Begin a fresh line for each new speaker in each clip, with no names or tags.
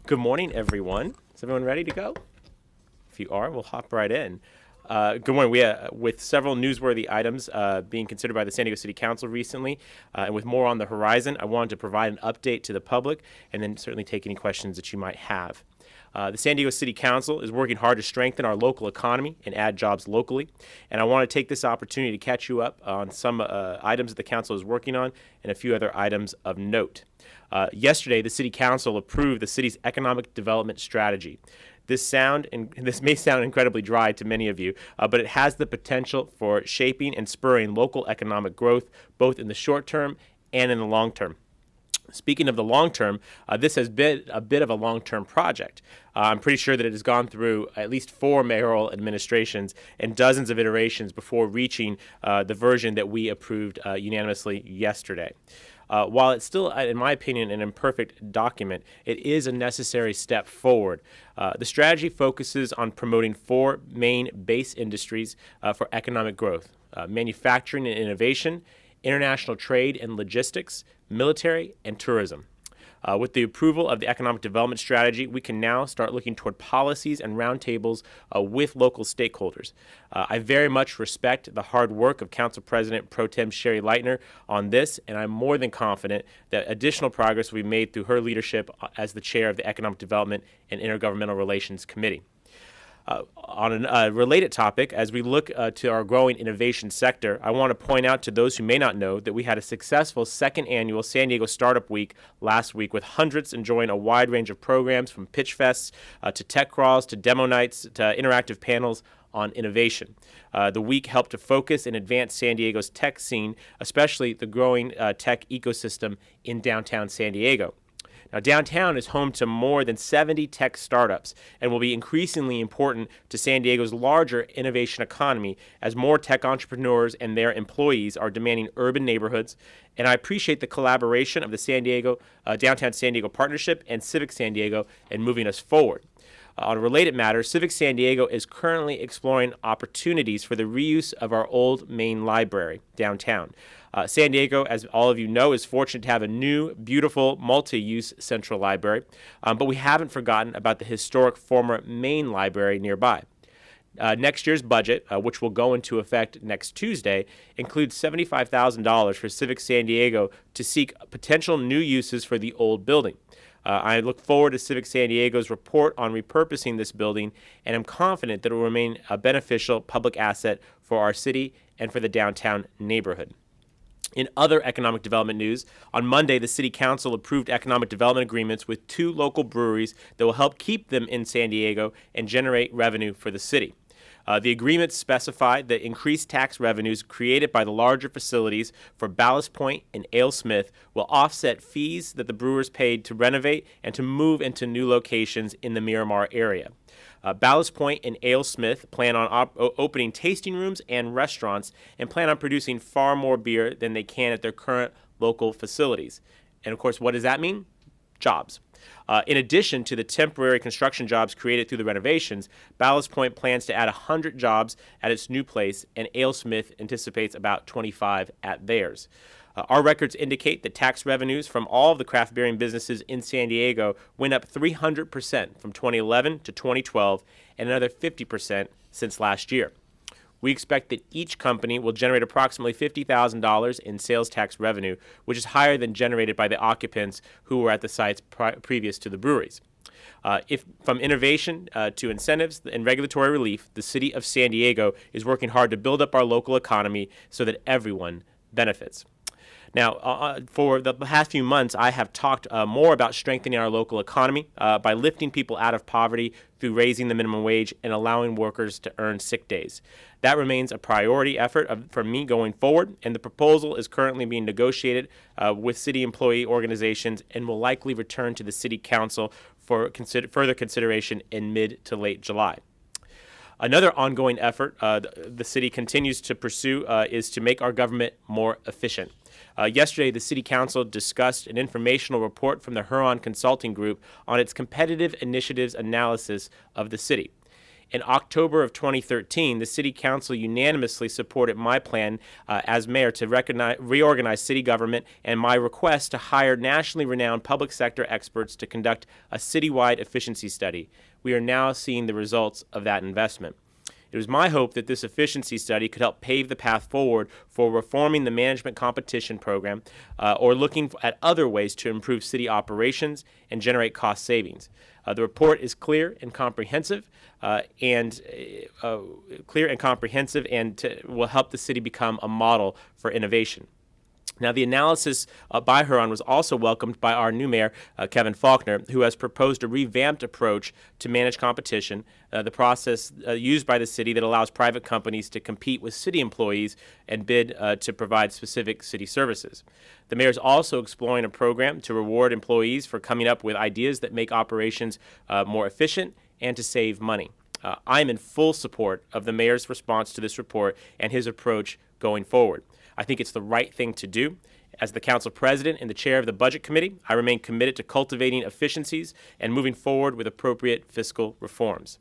Good morning, everyone. Is everyone ready to go? If you are, we'll hop right in. Good morning. With several newsworthy items being considered by the San Diego City Council recently, and with more on the horizon, I wanted to provide an update to the public and then certainly take any questions that you might have. The San Diego City Council is working hard to strengthen our local economy and add jobs locally. And I want to take this opportunity to catch you up on some items that the Council is working on and a few other items of note. Yesterday, the City Council approved the city's economic development strategy. This may sound incredibly dry to many of you, but it has the potential for shaping and spurring local economic growth, both in the short term and in the long term. Speaking of the long term, this has been a bit of a long-term project. I'm pretty sure that it has gone through at least 4 mayoral administrations and dozens of iterations before reaching the version that we approved unanimously yesterday. While it's still, in my opinion, an imperfect document, it is a necessary step forward. The strategy focuses on promoting 4 main base industries for economic growth: manufacturing and innovation, international trade and logistics, military, and tourism. With the approval of the economic development strategy, we can now start looking toward policies and roundtables with local stakeholders. I very much respect the hard work of Council President Pro Tem Sherry Leitner on this, and I'm more than confident that additional progress will be made through her leadership as the chair of the Economic Development and Intergovernmental Relations Committee. On a related topic, as we look to our growing innovation sector, I want to point out to those who may not know that we had a successful second annual San Diego Startup Week last week, with hundreds enjoying a wide range of programs, from pitch fests to tech crawls to demo nights to interactive panels on innovation. The week helped to focus and advance San Diego's tech scene, especially the growing tech ecosystem in downtown San Diego. Now, downtown is home to more than 70 tech startups and will be increasingly important to San Diego's larger innovation economy as more tech entrepreneurs and their employees are demanding urban neighborhoods. And I appreciate the collaboration of the Downtown San Diego Partnership and Civic San Diego in moving us forward. On a related matter, Civic San Diego is currently exploring opportunities for the reuse of our old main library downtown. San Diego, as all of you know, is fortunate to have a new, beautiful, multi-use central library, but we haven't forgotten about the historic former main library nearby. Next year's budget, which will go into effect next Tuesday, includes $75,000 for Civic San Diego to seek potential new uses for the old building. I look forward to Civic San Diego's report on repurposing this building, and am confident that it will remain a beneficial public asset for our city and for the downtown neighborhood. In other economic development news, on Monday, the City Council approved economic development agreements with 2 local breweries that will help keep them in San Diego and generate revenue for the city. The agreements specify that increased tax revenues created by the larger facilities for Ballast Point and Ale Smith will offset fees that the brewers paid to renovate and to move into new locations in the Miramar area. Ballast Point and Ale Smith plan on opening tasting rooms and restaurants, and plan on producing far more beer than they can at their current local facilities. And of course, what does that mean? Jobs. In addition to the temporary construction jobs created through the renovations, Ballast Point plans to add 100 jobs at its new place, and Ale Smith anticipates about 25 at theirs. Our records indicate that tax revenues from all of the craft beering businesses in San Diego went up 300% from 2011 to 2012, and another 50% since last year. We expect that each company will generate approximately $50,000 in sales tax revenue, which is higher than generated by the occupants who were at the sites previous to the breweries. From innovation to incentives and regulatory relief, the city of San Diego is working hard to build up our local economy so that everyone benefits. Now, for the past few months, I have talked more about strengthening our local economy by lifting people out of poverty through raising the minimum wage and allowing workers to earn sick days. That remains a priority effort for me going forward, and the proposal is currently being negotiated with city employee organizations and will likely return to the City Council for further consideration in mid to late July. Another ongoing effort the city continues to pursue is to make our government more efficient. Yesterday, the City Council discussed an informational report from the Huron Consulting Group on its competitive initiatives analysis of the city. In October of 2013, the City Council unanimously supported my plan as mayor to reorganize city government and my request to hire nationally renowned public sector experts to conduct a citywide efficiency study. We are now seeing the results of that investment. It was my hope that this efficiency study could help pave the path forward for reforming the management competition program or looking at other ways to improve city operations and generate cost savings. The report is clear and comprehensive, and will help the city become a model for innovation. Now, the analysis by Huron was also welcomed by our new mayor, Kevin Faulkner, who has proposed a revamped approach to manage competition, the process used by the city that allows private companies to compete with city employees and bid to provide specific city services. The mayor is also exploring a program to reward employees for coming up with ideas that make operations more efficient and to save money. I am in full support of the mayor's response to this report and his approach going forward. I think it's the right thing to do. As the council president and the chair of the budget committee, I remain committed to cultivating efficiencies and moving forward with appropriate fiscal reforms.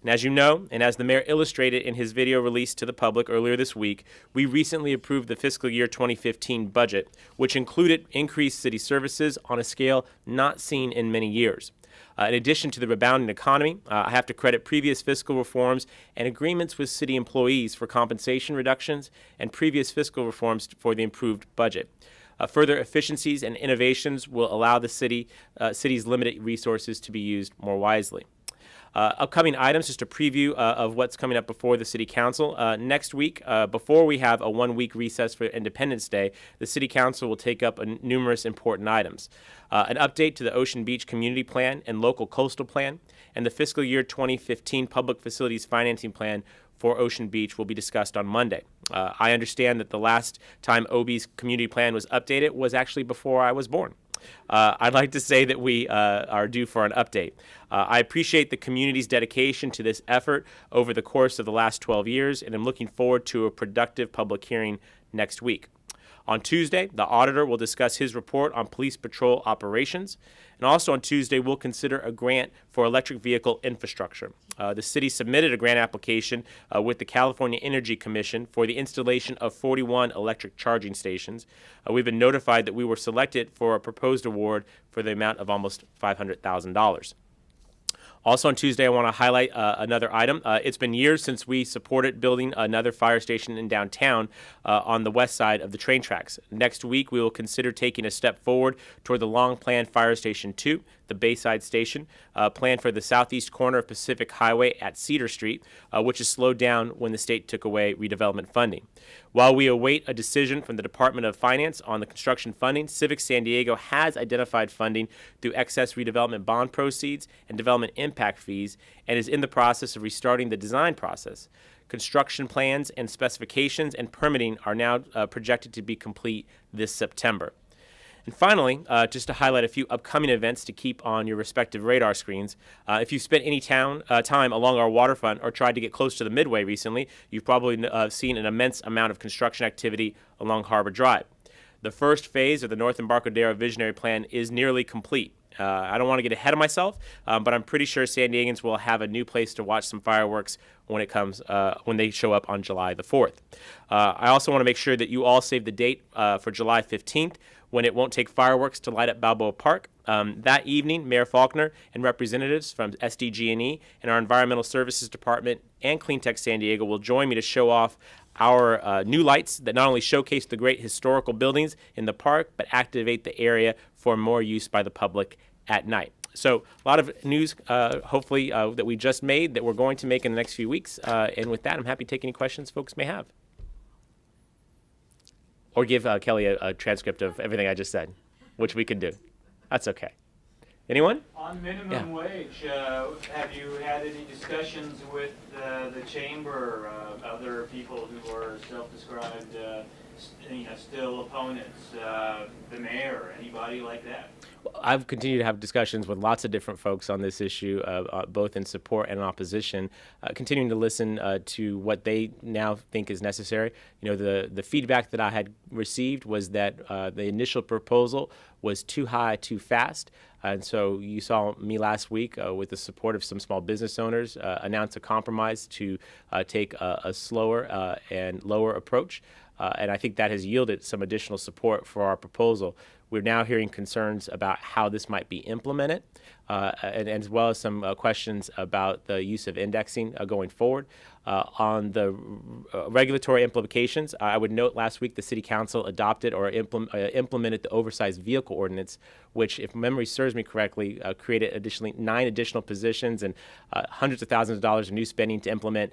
And as you know, and as the mayor illustrated in his video released to the public earlier this week, we recently approved the fiscal year 2015 budget, which included increased city services on a scale not seen in many years. In addition to the rebounding economy, I have to credit previous fiscal reforms and agreements with city employees for compensation reductions and previous fiscal reforms for the improved budget. Further efficiencies and innovations will allow the city's limited resources to be used more wisely. Upcoming items, just a preview of what's coming up before the City Council. Next week, before we have a one-week recess for Independence Day, the City Council will take up numerous important items. An update to the Ocean Beach Community Plan and Local Coastal Plan, and the fiscal year 2015 Public Facilities Financing Plan for Ocean Beach will be discussed on Monday. I understand that the last time OB's community plan was updated was actually before I was born. I'd like to say that we are due for an update. I appreciate the community's dedication to this effort over the course of the last 12 years, and I'm looking forward to a productive public hearing next week. On Tuesday, the auditor will discuss his report on police patrol operations. And also on Tuesday, we'll consider a grant for electric vehicle infrastructure. The city submitted a grant application with the California Energy Commission for the installation of 41 electric charging stations. We've been notified that we were selected for a proposed award for the amount of almost $500,000. Also on Tuesday, I want to highlight another item. It's been years since we supported building another fire station in downtown on the west side of the train tracks. Next week, we will consider taking a step forward toward the long-planned Fire Station 2, the Bayside Station, planned for the southeast corner of Pacific Highway at Cedar Street, which is slowed down when the state took away redevelopment funding. While we await a decision from the Department of Finance on the construction funding, Civic San Diego has identified funding through excess redevelopment bond proceeds and development impact fees and is in the process of restarting the design process. Construction plans and specifications and permitting are now projected to be complete this September. And finally, just to highlight a few upcoming events to keep on your respective radar screens. If you've spent any time along our waterfront or tried to get close to the Midway recently, you've probably seen an immense amount of construction activity along Harbor Drive. The first phase of the North Embarcadero Visionary Plan is nearly complete. I don't want to get ahead of myself, but I'm pretty sure San Diegans will have a new place to watch some fireworks when they show up on July the 4th. I also want to make sure that you all save the date for July 15th, when it won't take fireworks to light up Balboa Park. That evening, Mayor Faulkner and representatives from SDG&E and our Environmental Services Department and Cleantech San Diego will join me to show off our new lights that not only showcase the great historical buildings in the park, but activate the area for more use by the public at night. So a lot of news, hopefully, that we just made that we're going to make in the next few weeks. And with that, I'm happy to take any questions folks may have. Or give Kelly a transcript of everything I just said, which we can do. That's okay. Anyone?
On minimum wage, have you had any discussions with the chamber, other people who are self-described still opponents, the mayor, or anybody like that?
I've continued to have discussions with lots of different folks on this issue, both in support and in opposition, continuing to listen to what they now think is necessary. You know, the feedback that I had received was that the initial proposal was too high, too fast. And so you saw me last week with the support of some small business owners announce a compromise to take a slower and lower approach. And I think that has yielded some additional support for our proposal. We're now hearing concerns about how this might be implemented, and as well as some questions about the use of indexing going forward. On the regulatory implications, I would note last week the City Council adopted or implemented the oversized vehicle ordinance, which, if memory serves me correctly, created additionally 9 additional positions and hundreds of thousands of dollars of new spending to implement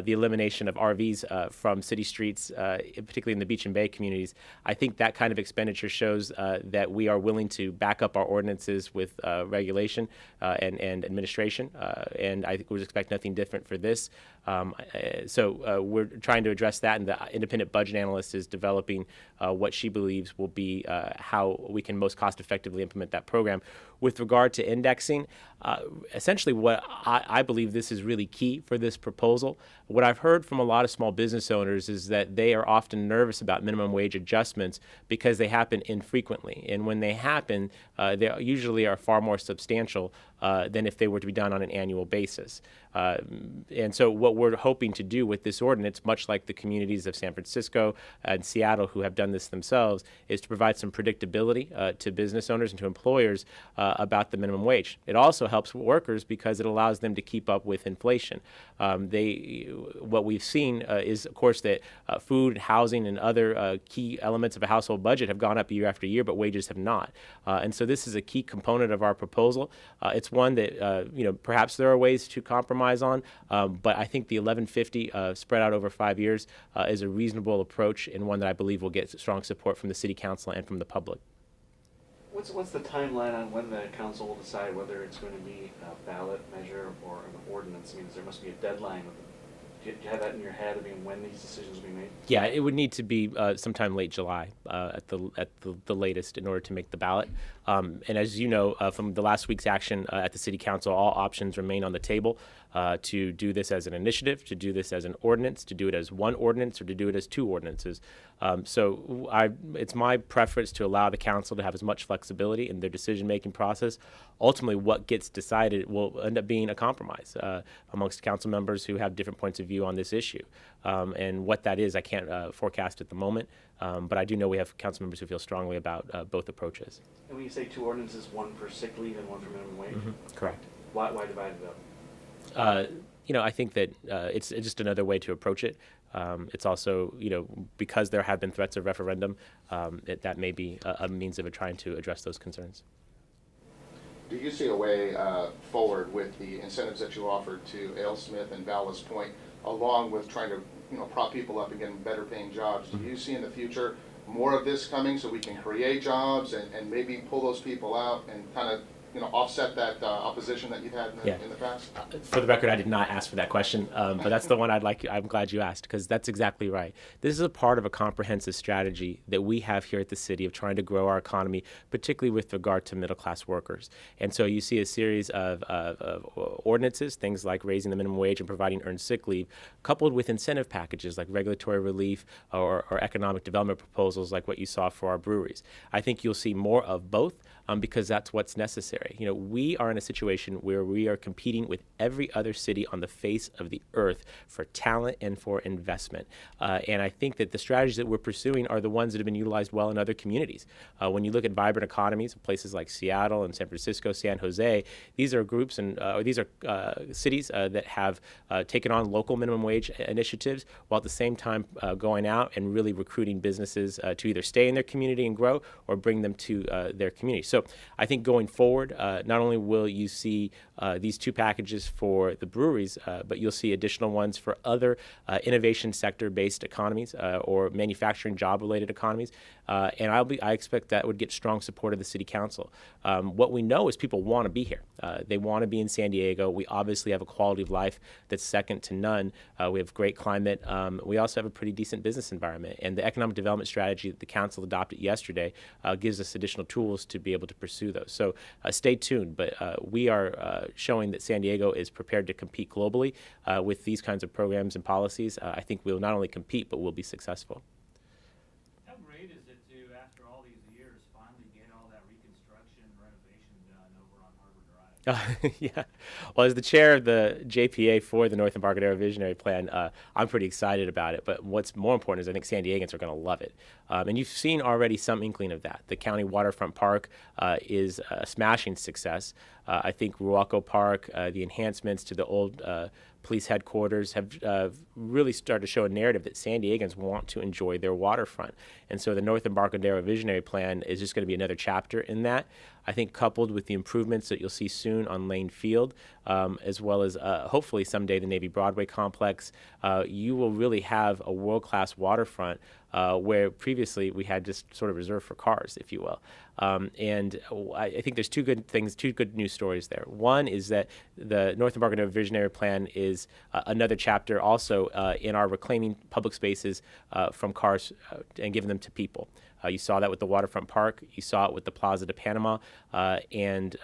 the elimination of RVs from city streets, particularly in the Beach and Bay communities. I think that kind of expenditure shows that we are willing to back up our ordinances with regulation and administration, and I think we would expect nothing different for this. So we're trying to address that, and the independent budget analyst is developing what she believes will be how we can most cost effectively implement that program. With regard to indexing, essentially what I believe this is really key for this proposal. What I've heard from a lot of small business owners is that they are often nervous about minimum wage adjustments because they happen infrequently. And when they happen, they usually are far more substantial than if they were to be done on an annual basis. And so what we're hoping to do with this ordinance, much like the communities of San Francisco and Seattle who have done this themselves, is to provide some predictability to business owners and to employers about the minimum wage. It also helps workers because it allows them to keep up with inflation. What we've seen is, of course, that food, housing, and other key elements of a household budget have gone up year after year, but wages have not. And so this is a key component of our proposal. It's one that perhaps there are ways to compromise on, but I think the 1150 spread out over 5 years is a reasonable approach, and one that I believe will get strong support from the City Council and from the public.
What's the timeline on when the council will decide whether it's going to be a ballot measure or an ordinance? I mean, there must be a deadline. Do you have that in your head? I mean, when these decisions will be made?
Yeah, it would need to be sometime late July at the latest in order to make the ballot. And as you know from the last week's action at the City Council, all options remain on the table to do this as an initiative, to do this as an ordinance, to do it as one ordinance, or to do it as 2 ordinances. So it's my preference to allow the council to have as much flexibility in their decision-making process. Ultimately, what gets decided will end up being a compromise amongst council members who have different points of view on this issue. And what that is, I can't forecast at the moment, but I do know we have council members who feel strongly about both approaches.
And when you say 2 ordinances, one for sick leave and one for minimum wage?
Mm-hmm. Correct.
Why divide it up?
I think that it's just another way to approach it. It's also, because there have been threats of referendum, that may be a means of trying to address those concerns.
Do you see a way forward with the incentives that you offered to Alesmith and Ballast Point, along with trying to prop people up and get them better paying jobs? Do you see in the future more of this coming so we can create jobs and maybe pull those people out and kind of offset that opposition that you've had in the past?
For the record, I did not ask for that question, but that's the one I'm glad you asked, because that's exactly right. This is a part of a comprehensive strategy that we have here at the city of trying to grow our economy, particularly with regard to middle-class workers. And so you see a series of ordinances, things like raising the minimum wage and providing earned sick leave, coupled with incentive packages like regulatory relief or economic development proposals like what you saw for our breweries. I think you'll see more of both because that's what's necessary. We are in a situation where we are competing with every other city on the face of the earth for talent and for investment. And I think that the strategies that we're pursuing are the ones that have been utilized well in other communities. When you look at vibrant economies of places like Seattle and San Francisco, San Jose, these are groups and these are cities that have taken on local minimum wage initiatives while at the same time going out and really recruiting businesses to either stay in their community and grow or bring them to their community. So I think going forward, not only will you see these 2 packages for the breweries, but you'll see additional ones for other innovation sector-based economies or manufacturing job-related economies. and I expect that would get strong support of the city council. What we know is people want to be here. They want to be in San Diego. We obviously have a quality of life that's second to none. We have great climate. We also have a pretty decent business environment, and the economic development strategy that the council adopted yesterday gives us additional tools to be able to pursue those. So stay tuned, but we are showing that San Diego is prepared to compete globally with these kinds of programs and policies. I think we'll not only compete, but we'll be successful.
How great is it to, after all these years, finally get all that reconstruction and renovation done over on Harbor Drive?
Yeah. Well, as the chair of the JPA for the North Embarcadero Visionary Plan, I'm pretty excited about it. But what's more important is I think San Diegans are going to love it. And you've seen already some inkling of that. The county waterfront park is a smashing success. I think Ruaco Park, the enhancements to the old police headquarters have really started to show a narrative that San Diegans want to enjoy their waterfront. And so the North Embarcadero Visionary Plan is just going to be another chapter in that. I think coupled with the improvements that you'll see soon on Lane Field, as well as hopefully someday the Navy Broadway complex, you will really have a world-class waterfront where previously we had just sort of reserved for cars, if you will. And I think there's two good news stories there. One is that the North Embarcadero Visionary Plan is another chapter also in our reclaiming public spaces from cars and giving them to people. You saw that with the waterfront park. You saw it with the Plaza de Panama, and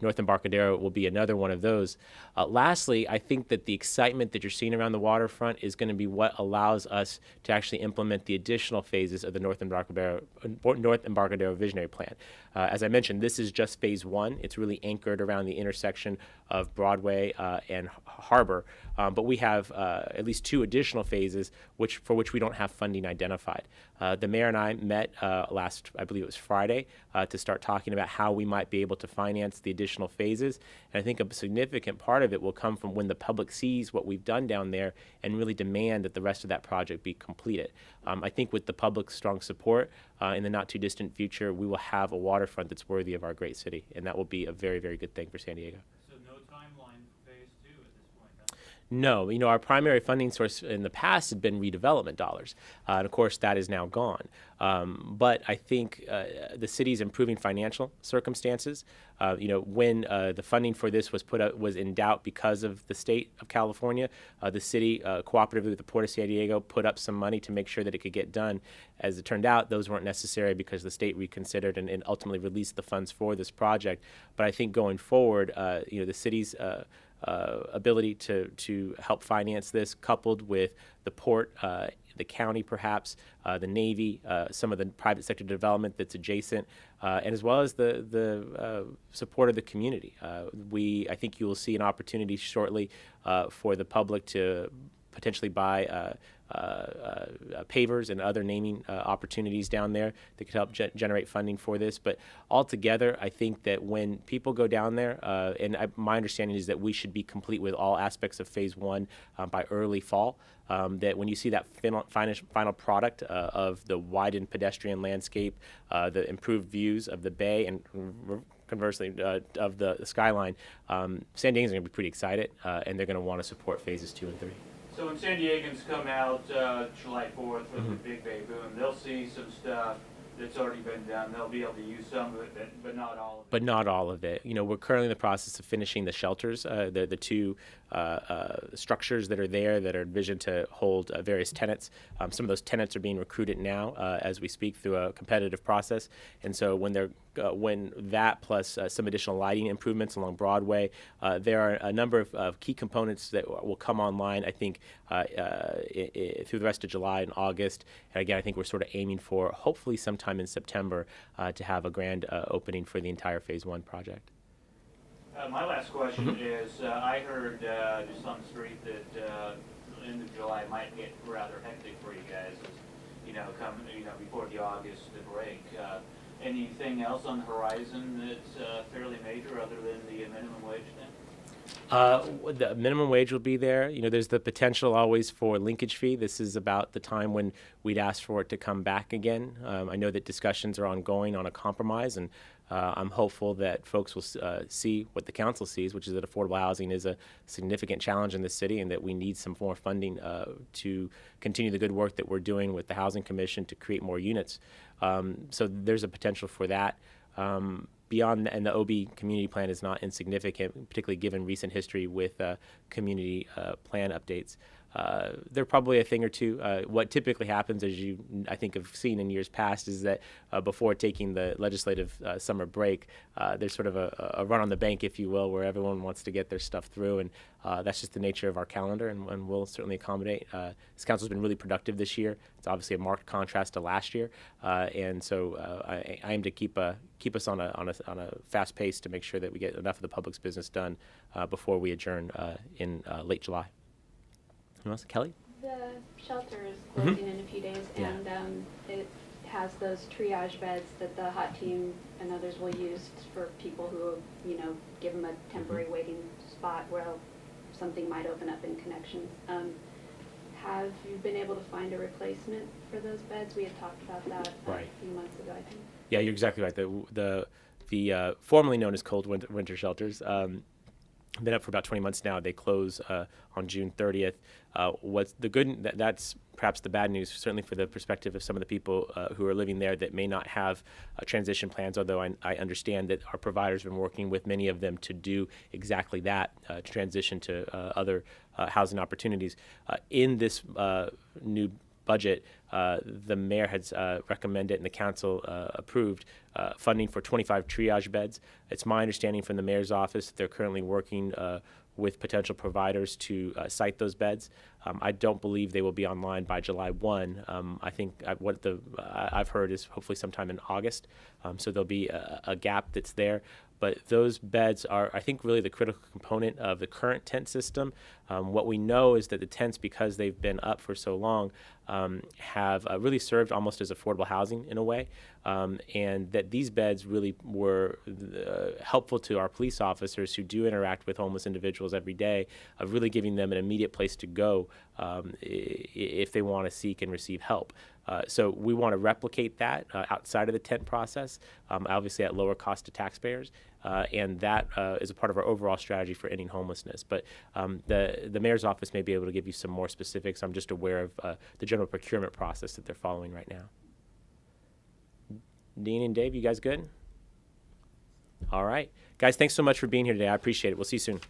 North Embarcadero will be another one of those. Lastly, I think that the excitement that you're seeing around the waterfront is going to be what allows us to actually implement the additional phases of the North Embarcadero Visionary Plan. As I mentioned, this is just phase one. It's really anchored around the intersection of Broadway and Harbor, but we have at least two additional phases for which we don't have funding identified. The mayor and I met last, I believe it was Friday, to start talking about how we might be able to finance the additional phases. And I think a significant part of it will come from when the public sees what we've done down there and really demand that the rest of that project be completed. I think with the public's strong support, in the not too distant future, we will have a waterfront that's worthy of our great city, and that will be a very, very good thing for San Diego.
So no timeline for phase two at this point, huh?
No, our primary funding source in the past had been redevelopment dollars, and of course that is now gone. But I think the city's improving financial circumstances. When the funding for this was in doubt because of the state of California, the city, cooperatively with the Port of San Diego, put up some money to make sure that it could get done. As it turned out, those weren't necessary because the state reconsidered and ultimately released the funds for this project. But I think going forward, the city's ability to help finance this, coupled with the port, the county perhaps, the Navy, some of the private sector development that's adjacent, and as well as the support of the community. I think you will see an opportunity shortly for the public to potentially buy pavers and other naming opportunities down there that could help generate funding for this. But altogether, I think that when people go down there, my understanding is that we should be complete with all aspects of phase one by early fall. That when you see that final product of the widened pedestrian landscape, the improved views of the bay, and conversely of the skyline, San Diego's are going to be pretty excited, and they're going to want to support phases 2 and 3.
So when San Diegans come out July 4th for the Big Bay Boom, they'll see some stuff that's already been done. They'll be able to use some of it, but not all of it.
But not all of it. We're currently in the process of finishing the shelters, the two structures that are there that are envisioned to hold various tenants. Some of those tenants are being recruited now as we speak through a competitive process. And so when that plus some additional lighting improvements along Broadway, there are a number of key components that will come online, I think, through the rest of July and August. And again, I think we're sort of aiming for hopefully sometime in September to have a grand opening for the entire Phase 1 project.
My last question is, I heard just on the street that end of July might get rather hectic for you guys, before the August break. Anything else on the horizon that's fairly major other than the minimum wage thing?
The minimum wage will be there. You know, there's the potential always for linkage fee. This is about the time when we'd ask for it to come back again. I know that discussions are ongoing on a compromise, and I'm hopeful that folks will see what the council sees, which is that affordable housing is a significant challenge in the city, and that we need some more funding to continue the good work that we're doing with the Housing Commission to create more units. So there's a potential for that. Beyond, and the OB community plan is not insignificant, particularly given recent history with community plan updates. There are probably a thing or two. What typically happens, as you, I think, have seen in years past, is that before taking the legislative summer break, there's sort of a run on the bank, if you will, where everyone wants to get their stuff through, and that's just the nature of our calendar, and we'll certainly accommodate. This council's been really productive this year. It's obviously a marked contrast to last year, and so I aim to keep us on a fast pace to make sure that we get enough of the public's business done before we adjourn in late July. Who else? Kelly?
The shelter is closing in a few days,
Yeah.
and it has those triage beds that the HOT team and others will use for people who, give them a temporary waiting spot where something might open up in Connections. Have you been able to find a replacement for those beds? We had talked about that
Right.
a few months ago, I think.
Yeah, you're exactly right. The formerly known as cold winter shelters been up for about 20 months now. They close on June 30th. What's the good? That's perhaps the bad news, certainly for the perspective of some of the people who are living there that may not have transition plans, although I understand that our providers have been working with many of them to do exactly that, to transition to other housing opportunities. In this new budget, the mayor has recommended and the council approved funding for 25 triage beds. It's my understanding from the mayor's office that they're currently working with potential providers to site those beds. I don't believe they will be online by July 1. I think what I've heard is hopefully sometime in August. So there'll be a gap that's there. But those beds are, I think, really the critical component of the current tent system. What we know is that the tents, because they've been up for so long, have really served almost as affordable housing in a way, and that these beds really were helpful to our police officers who do interact with homeless individuals every day, of really giving them an immediate place to go if they want to seek and receive help. So we want to replicate that outside of the tent process, obviously at lower cost to taxpayers, and that is a part of our overall strategy for ending homelessness. But the mayor's office may be able to give you some more specifics. I'm just aware of the general procurement process that they're following right now. Dean and Dave, you guys good? All right. Guys, thanks so much for being here today. I appreciate it. We'll see you soon.